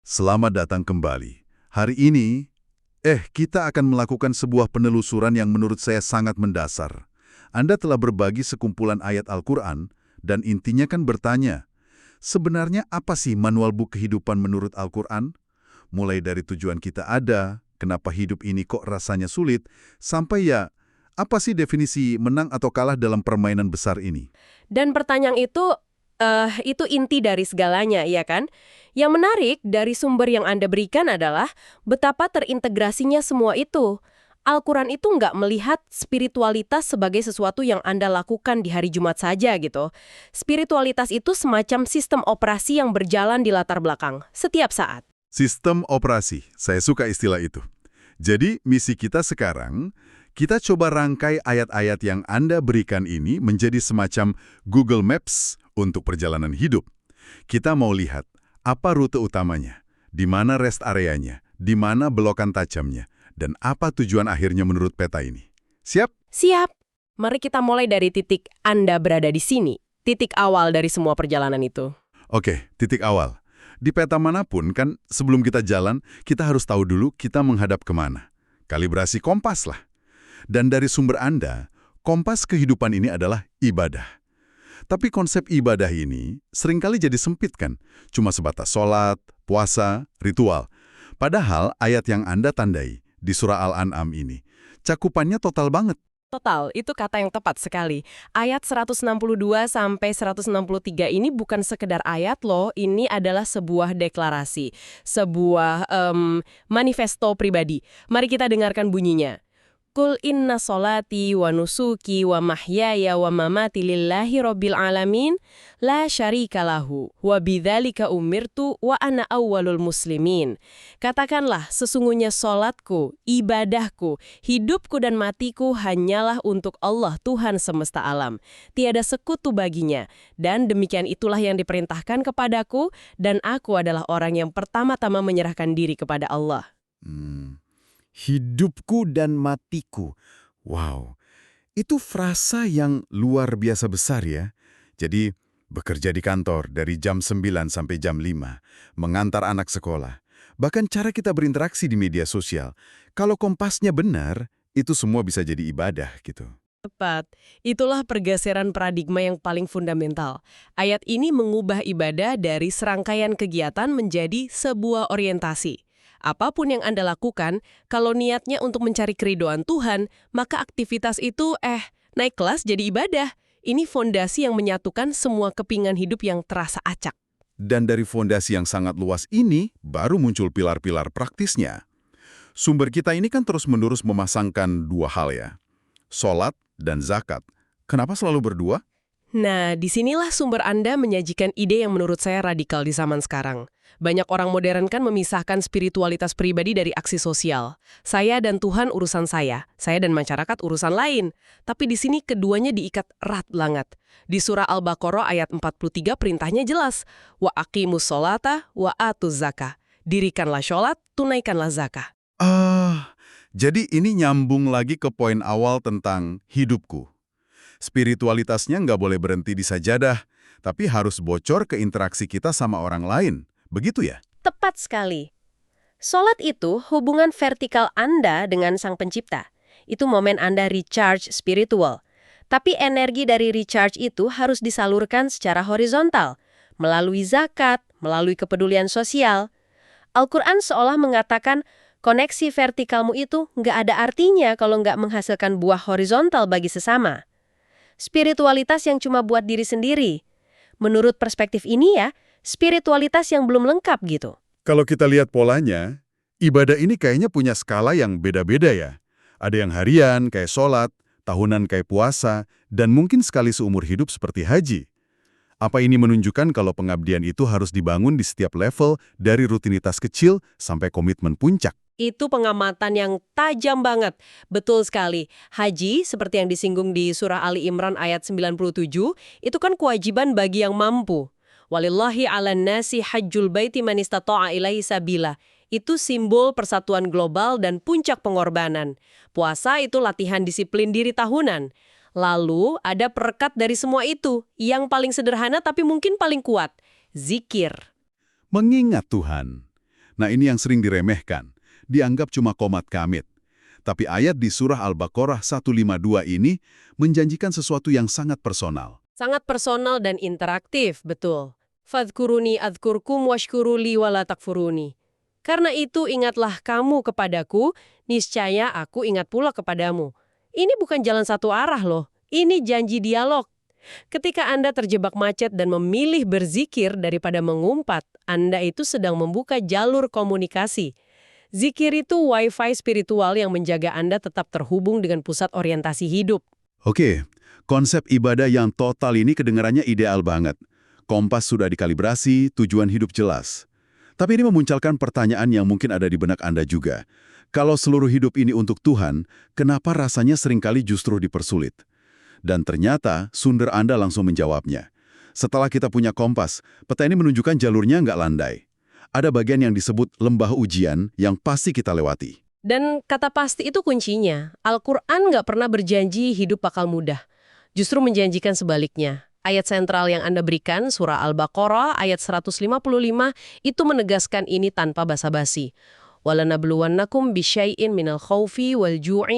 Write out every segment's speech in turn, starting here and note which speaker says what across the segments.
Speaker 1: Selamat datang kembali. Hari ini, kita akan melakukan sebuah penelusuran yang menurut saya sangat mendasar. Anda telah berbagi sekumpulan ayat Al-Quran, dan intinya kan bertanya, sebenarnya apa sih manual buku kehidupan menurut Al-Quran? Mulai dari tujuan kita ada, kenapa hidup ini kok rasanya sulit, sampai apa sih definisi menang atau kalah dalam permainan besar ini?
Speaker 2: Dan pertanyaan itu inti dari segalanya, ya kan? Yang menarik dari sumber yang Anda berikan adalah betapa terintegrasinya semua itu. Al-Quran itu nggak melihat spiritualitas sebagai sesuatu yang Anda lakukan di hari Jumat saja gitu. Spiritualitas itu semacam sistem operasi yang berjalan di latar belakang, setiap saat.
Speaker 1: Sistem operasi, saya suka istilah itu. Jadi, misi kita sekarang, kita coba rangkai ayat-ayat yang Anda berikan ini menjadi semacam Google Maps untuk perjalanan hidup. Kita mau lihat apa rute utamanya, di mana rest areanya, di mana belokan tajamnya, dan apa tujuan akhirnya menurut peta ini. Siap?
Speaker 2: Siap. Mari kita mulai dari titik Anda berada di sini. Titik awal dari semua perjalanan itu.
Speaker 1: Oke, titik awal. Di peta manapun kan sebelum kita jalan, kita harus tahu dulu kita menghadap kemana. Kalibrasi kompas lah. Dan dari sumber Anda, kompas kehidupan ini adalah ibadah. Tapi konsep ibadah ini seringkali jadi sempit kan? Cuma sebatas sholat, puasa, ritual. Padahal ayat yang Anda tandai di surah Al-An'am ini, cakupannya total banget.
Speaker 2: Total, itu kata yang tepat sekali. Ayat 162 sampai 163 ini bukan sekedar ayat loh, ini adalah sebuah deklarasi, sebuah manifesto pribadi. Mari kita dengarkan bunyinya. Kul inna solati wa nusuki wa mahyaya wa mamati lillahi rabbil alamin la syarika lahu wa bidzalika umirtu wa ana awwalul muslimin. Katakanlah sesungguhnya solatku, ibadahku, hidupku dan matiku hanyalah untuk Allah Tuhan semesta alam. Tiada sekutu baginya dan demikian itulah yang diperintahkan kepadaku dan aku adalah orang yang pertama-tama menyerahkan diri kepada Allah.
Speaker 3: Hidupku dan matiku. Wow, itu frasa yang luar biasa besar ya. Jadi, bekerja di kantor dari jam 9 sampai jam 5, mengantar anak sekolah, bahkan cara kita berinteraksi di media sosial. Kalau kompasnya benar, itu semua bisa jadi ibadah gitu.
Speaker 2: Tepat. Itulah pergeseran paradigma yang paling fundamental. Ayat ini mengubah ibadah dari serangkaian kegiatan menjadi sebuah orientasi. Apapun yang Anda lakukan, kalau niatnya untuk mencari keridhaan Tuhan, maka aktivitas itu naik kelas jadi ibadah. Ini fondasi yang menyatukan semua kepingan hidup yang terasa acak.
Speaker 1: Dan dari fondasi yang sangat luas ini, baru muncul pilar-pilar praktisnya. Sumber kita ini kan terus-menerus memasangkan dua hal ya, sholat dan zakat. Kenapa selalu berdua?
Speaker 2: Nah, disinilah sumber Anda menyajikan ide yang menurut saya radikal di zaman sekarang. Banyak orang modern kan memisahkan spiritualitas pribadi dari aksi sosial. Saya dan Tuhan urusan saya dan masyarakat urusan lain. Tapi di sini keduanya diikat erat banget. Di surah Al-Baqarah ayat 43 perintahnya jelas. Wa aqimus sholata wa atuz zakah. Dirikanlah sholat, tunaikanlah zakah.
Speaker 1: Jadi ini nyambung lagi ke poin awal tentang hidupku. Spiritualitasnya nggak boleh berhenti di sajadah, tapi harus bocor ke interaksi kita sama orang lain. Begitu ya?
Speaker 2: Tepat sekali. Sholat itu hubungan vertikal Anda dengan Sang Pencipta. Itu momen Anda recharge spiritual. Tapi energi dari recharge itu harus disalurkan secara horizontal, melalui zakat, melalui kepedulian sosial. Al-Quran seolah mengatakan, koneksi vertikalmu itu nggak ada artinya kalau nggak menghasilkan buah horizontal bagi sesama. Spiritualitas yang cuma buat diri sendiri. Menurut perspektif ini ya, spiritualitas yang belum lengkap gitu.
Speaker 1: Kalau kita lihat polanya, ibadah ini kayaknya punya skala yang beda-beda ya. Ada yang harian kayak sholat, tahunan kayak puasa, dan mungkin sekali seumur hidup seperti haji. Apa ini menunjukkan kalau pengabdian itu harus dibangun di setiap level dari rutinitas kecil sampai komitmen puncak?
Speaker 2: Itu pengamatan yang tajam banget. Betul sekali. Haji, seperti yang disinggung di surah Ali Imran ayat 97, itu kan kewajiban bagi yang mampu. Walillahi 'alan nasi hajjul baiti man istata'a ilaihi sabila. Itu simbol persatuan global dan puncak pengorbanan. Puasa itu latihan disiplin diri tahunan. Lalu ada perekat dari semua itu, yang paling sederhana tapi mungkin paling kuat. Zikir.
Speaker 1: Mengingat Tuhan. Nah, ini yang sering diremehkan. Dianggap cuma komat kamit. Tapi ayat di surah Al-Baqarah 152 ini menjanjikan sesuatu yang sangat personal.
Speaker 2: Sangat personal dan interaktif, betul. Fadhkuruni adhkurkum washkuruli wala takfuruni. Karena itu ingatlah kamu kepadaku, niscaya aku ingat pula kepadamu. Ini bukan jalan satu arah loh, ini janji dialog. Ketika Anda terjebak macet dan memilih berzikir daripada mengumpat, Anda itu sedang membuka jalur komunikasi. Zikir itu wifi spiritual yang menjaga Anda tetap terhubung dengan pusat orientasi hidup.
Speaker 1: Oke, konsep ibadah yang total ini kedengarannya ideal banget. Kompas sudah dikalibrasi, tujuan hidup jelas. Tapi ini memunculkan pertanyaan yang mungkin ada di benak Anda juga. Kalau seluruh hidup ini untuk Tuhan, kenapa rasanya seringkali justru dipersulit? Dan ternyata sumber Anda langsung menjawabnya. Setelah kita punya kompas, peta ini menunjukkan jalurnya nggak landai. Ada bagian yang disebut lembah ujian yang pasti kita lewati.
Speaker 2: Dan kata pasti itu kuncinya. Al-Quran nggak pernah berjanji hidup bakal mudah. Justru menjanjikan sebaliknya. Ayat sentral yang Anda berikan, surah Al-Baqarah ayat 155, itu menegaskan ini tanpa basa-basi. وَلَنَبْلُوَنَّكُمْ بِشَيْءٍ مِنَ الْخَوْفِ وَالْجُوعِ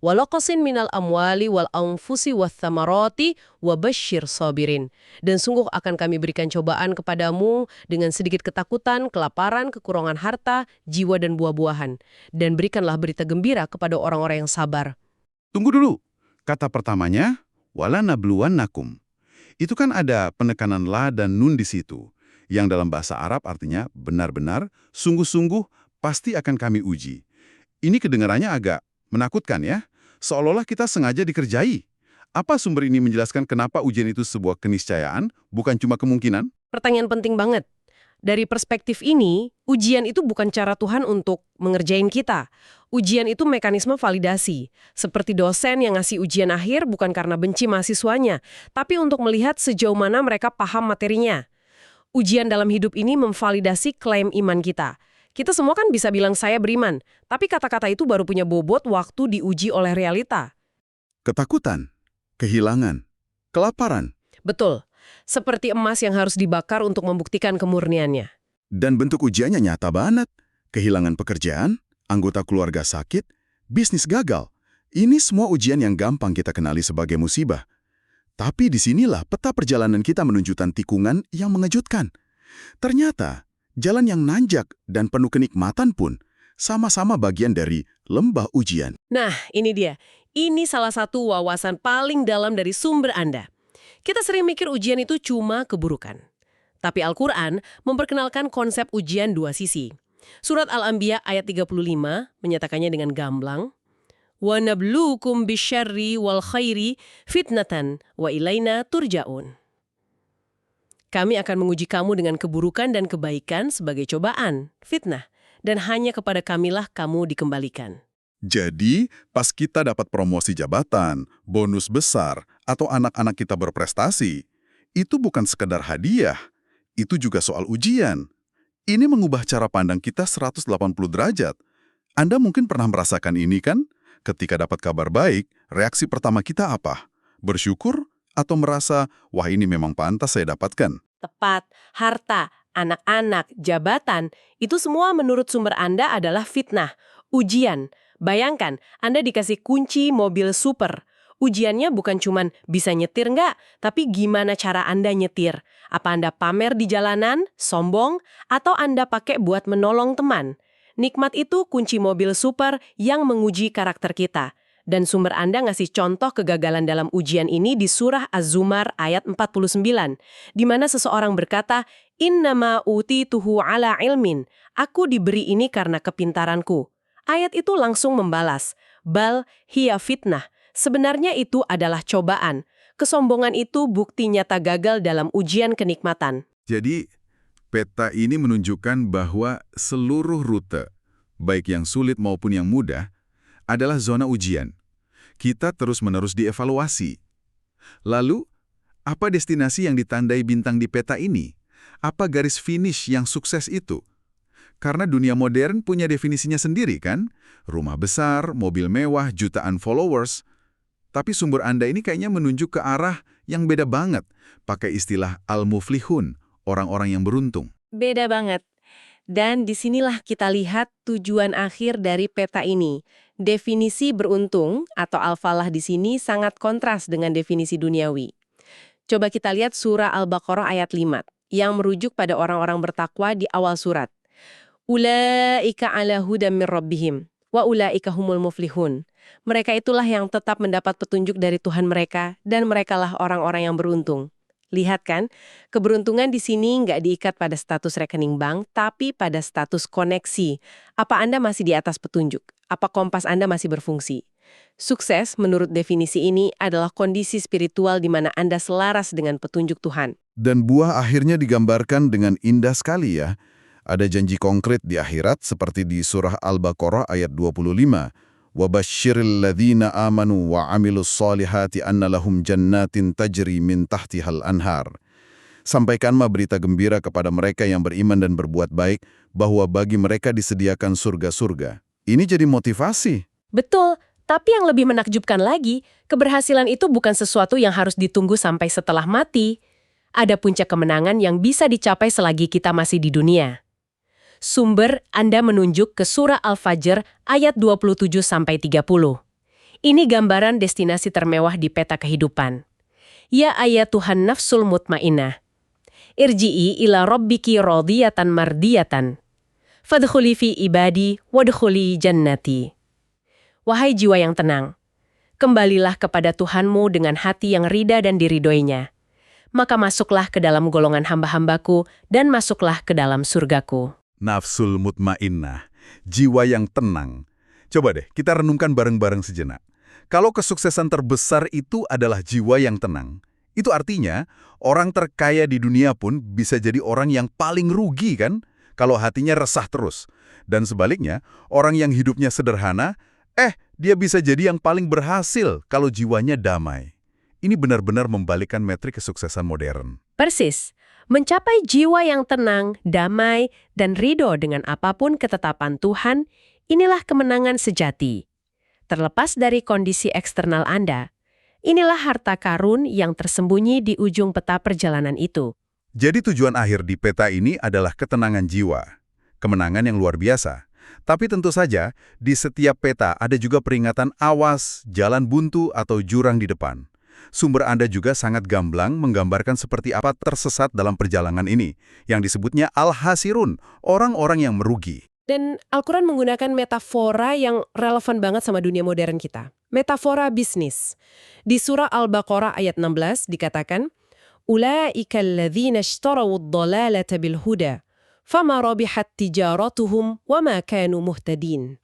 Speaker 2: وَلَقَصٍ مِنَ الْأَمْوَالِ وَالْأَنْفُسِ وَالثَّمَرَاتِ وَبَشِّرْ صَابِرِينَ. Dan sungguh akan kami berikan cobaan kepadamu dengan sedikit ketakutan, kelaparan, kekurangan harta, jiwa dan buah-buahan. Dan berikanlah berita gembira kepada orang-orang yang sabar.
Speaker 3: Tunggu dulu. Kata pertamanya, walanabluwannakum. Itu kan ada penekanan la dan nun di situ, yang dalam bahasa Arab artinya benar-benar, sungguh-sungguh, pasti akan kami uji. Ini kedengarannya agak menakutkan ya, seolah-olah kita sengaja dikerjai. Apa sumber ini menjelaskan kenapa ujian itu sebuah keniscayaan, bukan cuma kemungkinan?
Speaker 2: Pertanyaan penting banget. Dari perspektif ini, ujian itu bukan cara Tuhan untuk mengerjain kita. Ujian itu mekanisme validasi. Seperti dosen yang ngasih ujian akhir bukan karena benci mahasiswanya, tapi untuk melihat sejauh mana mereka paham materinya. Ujian dalam hidup ini memvalidasi klaim iman kita. Kita semua kan bisa bilang saya beriman, tapi kata-kata itu baru punya bobot waktu diuji oleh realita.
Speaker 3: Ketakutan, kehilangan, kelaparan.
Speaker 2: Betul. Seperti emas yang harus dibakar untuk membuktikan kemurniannya.
Speaker 3: Dan bentuk ujiannya nyata banget. Kehilangan pekerjaan, anggota keluarga sakit, bisnis gagal. Ini semua ujian yang gampang kita kenali sebagai musibah. Tapi disinilah peta perjalanan kita menunjukkan tikungan yang mengejutkan. Ternyata, jalan yang nanjak dan penuh kenikmatan pun sama-sama bagian dari lembah ujian.
Speaker 2: Nah, ini dia. Ini salah satu wawasan paling dalam dari sumber Anda. Kita sering mikir ujian itu cuma keburukan. Tapi Al-Quran memperkenalkan konsep ujian dua sisi. Surat Al-Anbiya ayat 35 menyatakannya dengan gamblang, وَنَبْلُوكُمْ بِالشَّرِّ وَالْخَيْرِ فِتْنَةً وَإِلَيْنَا تُرْجَعُونَ. Kami akan menguji kamu dengan keburukan dan kebaikan sebagai cobaan, fitnah, dan hanya kepada kamilah kamu dikembalikan.
Speaker 1: Jadi, pas kita dapat promosi jabatan, bonus besar, atau anak-anak kita berprestasi, itu bukan sekedar hadiah, itu juga soal ujian. Ini mengubah cara pandang kita 180 derajat. Anda mungkin pernah merasakan ini kan? Ketika dapat kabar baik, reaksi pertama kita apa? Bersyukur atau merasa, wah ini memang pantas saya dapatkan?
Speaker 2: Tepat, harta, anak-anak, jabatan, itu semua menurut sumber Anda adalah fitnah, ujian. Bayangkan, Anda dikasih kunci mobil super. Ujiannya bukan cuman bisa nyetir nggak, tapi gimana cara Anda nyetir. Apa Anda pamer di jalanan, sombong, atau Anda pakai buat menolong teman? Nikmat itu kunci mobil super yang menguji karakter kita. Dan sumber Anda ngasih contoh kegagalan dalam ujian ini di surah Az-Zumar ayat 49, di mana seseorang berkata, "Innama utituhu ala ilmin." Aku diberi ini karena kepintaranku. Ayat itu langsung membalas, "Bal hiya fitnah." Sebenarnya itu adalah cobaan. Kesombongan itu bukti nyata gagal dalam ujian kenikmatan.
Speaker 1: Jadi, peta ini menunjukkan bahwa seluruh rute, baik yang sulit maupun yang mudah, adalah zona ujian. Kita terus-menerus dievaluasi. Lalu, apa destinasi yang ditandai bintang di peta ini? Apa garis finish yang sukses itu? Karena dunia modern punya definisinya sendiri kan? Rumah besar, mobil mewah, jutaan followers. Tapi sumber Anda ini kayaknya menunjuk ke arah yang beda banget. Pakai istilah al-muflihun, orang-orang yang beruntung.
Speaker 4: Beda banget.
Speaker 2: Dan disinilah kita lihat tujuan akhir dari peta ini. Definisi beruntung atau al-falah di sini sangat kontras dengan definisi duniawi. Coba kita lihat surah Al-Baqarah ayat 5 yang merujuk pada orang-orang bertakwa di awal surat. Ulaika ala hudam min rabbihim wa ulaika humul muflihun. Mereka itulah yang tetap mendapat petunjuk dari Tuhan mereka dan merekalah orang-orang yang beruntung. Lihat kan, keberuntungan di sini nggak diikat pada status rekening bank, tapi pada status koneksi. Apa Anda masih di atas petunjuk? Apa kompas Anda masih berfungsi? Sukses, menurut definisi ini, adalah kondisi spiritual di mana Anda selaras dengan petunjuk Tuhan.
Speaker 3: Dan buah akhirnya digambarkan dengan indah sekali ya. Ada janji konkret di akhirat seperti di surah Al-Baqarah ayat 25. وَبَشِّرِ الَّذِينَ آمَنُوا وَعَمِلُوا الصَّالِحَاتِ أَنَّ لَهُمْ جَنَّاتٍ تَجْرِي مِنْ تَحْتِهَا الْأَنْهَارِ. Sampaikanlah berita gembira kepada mereka yang beriman dan berbuat baik bahwa bagi mereka disediakan surga-surga. Ini jadi motivasi.
Speaker 2: Betul, tapi yang lebih menakjubkan lagi, keberhasilan itu bukan sesuatu yang harus ditunggu sampai setelah mati. Ada puncak kemenangan yang bisa dicapai selagi kita masih di dunia. Sumber Anda menunjuk ke surah Al-Fajr ayat 27-30. Ini gambaran destinasi termewah di peta kehidupan. Ya ayat Tuhan nafsul mutmainnah. Irji'i ila rabbiki radiyatan mardiyatan. Fadkhuli fi ibadi wadkhuli jannati. Wahai jiwa yang tenang, kembalilah kepada Tuhanmu dengan hati yang rida dan diridhoinya. Maka masuklah ke dalam golongan hamba-hambaku dan masuklah ke dalam surgaku.
Speaker 1: Nafsul mutmainnah, jiwa yang tenang. Coba deh, kita renungkan bareng-bareng sejenak. Kalau kesuksesan terbesar itu adalah jiwa yang tenang, itu artinya orang terkaya di dunia pun bisa jadi orang yang paling rugi kan? Kalau hatinya resah terus. Dan sebaliknya, orang yang hidupnya sederhana, dia bisa jadi yang paling berhasil kalau jiwanya damai. Ini benar-benar membalikkan metrik kesuksesan modern.
Speaker 2: Persis. Mencapai jiwa yang tenang, damai, dan ridho dengan apapun ketetapan Tuhan, inilah kemenangan sejati. Terlepas dari kondisi eksternal Anda, inilah harta karun yang tersembunyi di ujung peta perjalanan itu.
Speaker 1: Jadi tujuan akhir di peta ini adalah ketenangan jiwa. Kemenangan yang luar biasa. Tapi tentu saja, di setiap peta ada juga peringatan awas, jalan buntu, atau jurang di depan. Sumber Anda juga sangat gamblang menggambarkan seperti apa tersesat dalam perjalanan ini, yang disebutnya al-hasirun, orang-orang yang merugi.
Speaker 2: Dan Al-Quran menggunakan metafora yang relevan banget sama dunia modern kita. Metafora bisnis. Di surah Al-Baqarah ayat 16 dikatakan, Ulaika alladzina ishtarawud dhalalata bil huda, fama rabihat tijaratuhum wama kanu muhtadin.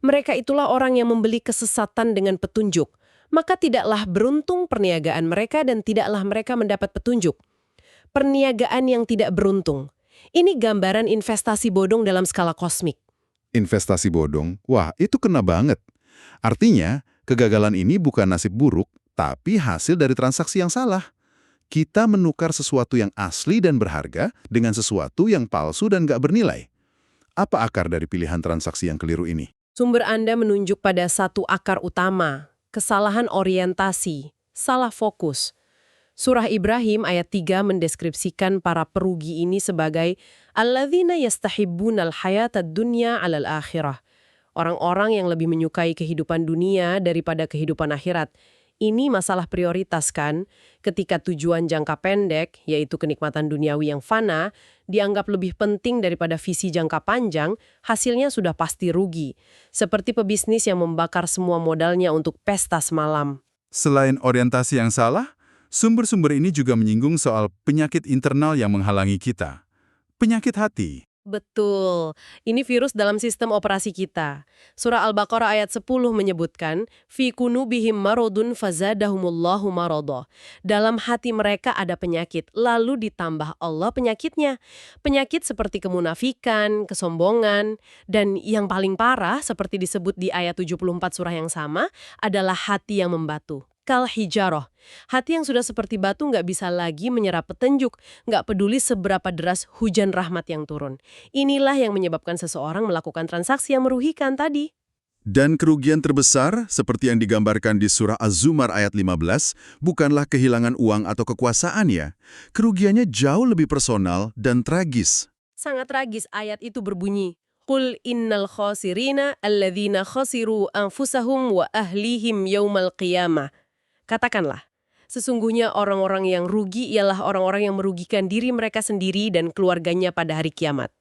Speaker 2: Mereka itulah orang yang membeli kesesatan dengan petunjuk, maka tidaklah beruntung perniagaan mereka dan tidaklah mereka mendapat petunjuk. Perniagaan yang tidak beruntung. Ini gambaran investasi bodong dalam skala kosmik.
Speaker 3: Investasi bodong? Wah, itu kena banget. Artinya, kegagalan ini bukan nasib buruk, tapi hasil dari transaksi yang salah. Kita menukar sesuatu yang asli dan berharga dengan sesuatu yang palsu dan gak bernilai. Apa akar dari pilihan transaksi yang keliru ini?
Speaker 2: Sumber Anda menunjuk pada satu akar utama. Kesalahan orientasi, salah fokus. Surah Ibrahim ayat 3 mendeskripsikan para perugi ini sebagai alladzina yastahibbunal hayatad dunya 'alal akhirah. Orang-orang yang lebih menyukai kehidupan dunia daripada kehidupan akhirat. Ini masalah prioritas kan? Ketika tujuan jangka pendek, yaitu kenikmatan duniawi yang fana, dianggap lebih penting daripada visi jangka panjang, hasilnya sudah pasti rugi. Seperti pebisnis yang membakar semua modalnya untuk pesta semalam.
Speaker 1: Selain orientasi yang salah, sumber-sumber ini juga menyinggung soal penyakit internal yang menghalangi kita. Penyakit hati.
Speaker 2: Betul. Ini virus dalam sistem operasi kita. Surah Al-Baqarah ayat 10 menyebutkan, Fi kunubihim marodun fazadahumullahu marodoh. Dalam hati mereka ada penyakit, lalu ditambah Allah penyakitnya. Penyakit seperti kemunafikan, kesombongan, dan yang paling parah, seperti disebut di ayat 74 surah yang sama, adalah hati yang membatu. Kal hijaroh. Hati yang sudah seperti batu nggak bisa lagi menyerap petunjuk, nggak peduli seberapa deras hujan rahmat yang turun. Inilah yang menyebabkan seseorang melakukan transaksi yang merugikan tadi.
Speaker 1: Dan kerugian terbesar, seperti yang digambarkan di surah Az-Zumar ayat 15, bukanlah kehilangan uang atau kekuasaan ya. Kerugiannya jauh lebih personal dan tragis.
Speaker 2: Sangat tragis ayat itu berbunyi, Qul innal khasirina alladzina khasiru anfusahum wa ahlihim yaumal qiyamah. Katakanlah, sesungguhnya orang-orang yang rugi ialah orang-orang yang merugikan diri mereka sendiri dan keluarganya pada hari kiamat.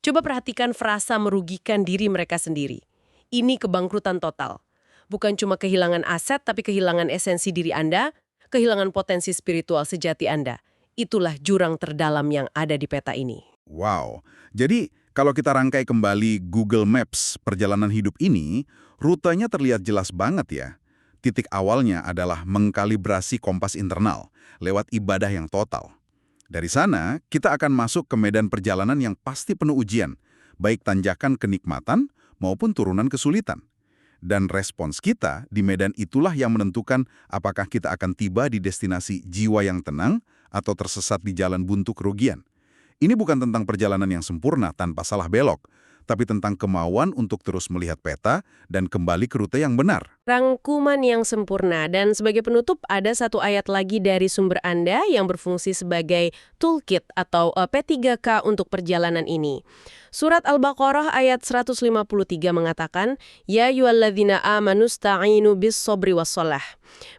Speaker 2: Coba perhatikan frasa merugikan diri mereka sendiri. Ini kebangkrutan total. Bukan cuma kehilangan aset, tapi kehilangan esensi diri Anda, kehilangan potensi spiritual sejati Anda. Itulah jurang terdalam yang ada di peta ini.
Speaker 3: Wow, jadi kalau kita rangkai kembali Google Maps perjalanan hidup ini, rutenya terlihat jelas banget ya. Titik awalnya adalah mengkalibrasi kompas internal lewat ibadah yang total. Dari sana, kita akan masuk ke medan perjalanan yang pasti penuh ujian, baik tanjakan kenikmatan maupun turunan kesulitan. Dan respons kita di medan itulah yang menentukan apakah kita akan tiba di destinasi jiwa yang tenang atau tersesat di jalan buntu kerugian. Ini bukan tentang perjalanan yang sempurna tanpa salah belok, tapi tentang kemauan untuk terus melihat peta dan kembali ke rute yang benar.
Speaker 2: Rangkuman yang sempurna, dan sebagai penutup ada satu ayat lagi dari sumber Anda yang berfungsi sebagai toolkit atau P3K untuk perjalanan ini. Surat Al-Baqarah ayat 153 mengatakan, Ya ayyuhalladzina amanu sta'inu bis sobri wassalah.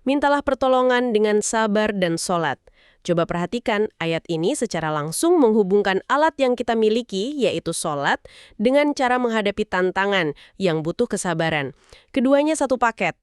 Speaker 2: Mintalah pertolongan dengan sabar dan solat. Coba perhatikan, ayat ini secara langsung menghubungkan alat yang kita miliki, yaitu sholat, dengan cara menghadapi tantangan yang butuh kesabaran. Keduanya satu paket.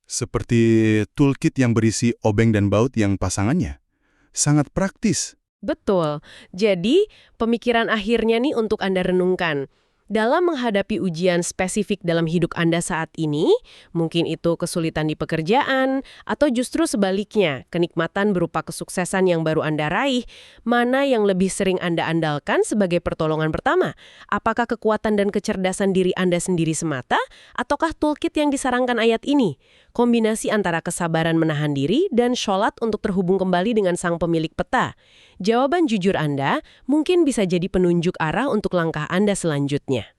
Speaker 4: Seperti toolkit yang berisi obeng dan baut yang pasangannya. Sangat praktis.
Speaker 2: Betul. Jadi, pemikiran akhirnya nih untuk Anda renungkan. Dalam menghadapi ujian spesifik dalam hidup Anda saat ini, mungkin itu kesulitan di pekerjaan, atau justru sebaliknya, kenikmatan berupa kesuksesan yang baru Anda raih, mana yang lebih sering Anda andalkan sebagai pertolongan pertama? Apakah kekuatan dan kecerdasan diri Anda sendiri semata, ataukah toolkit yang disarankan ayat ini? Kombinasi antara kesabaran menahan diri dan sholat untuk terhubung kembali dengan sang pemilik peta. Jawaban jujur Anda mungkin bisa jadi penunjuk arah untuk langkah Anda selanjutnya.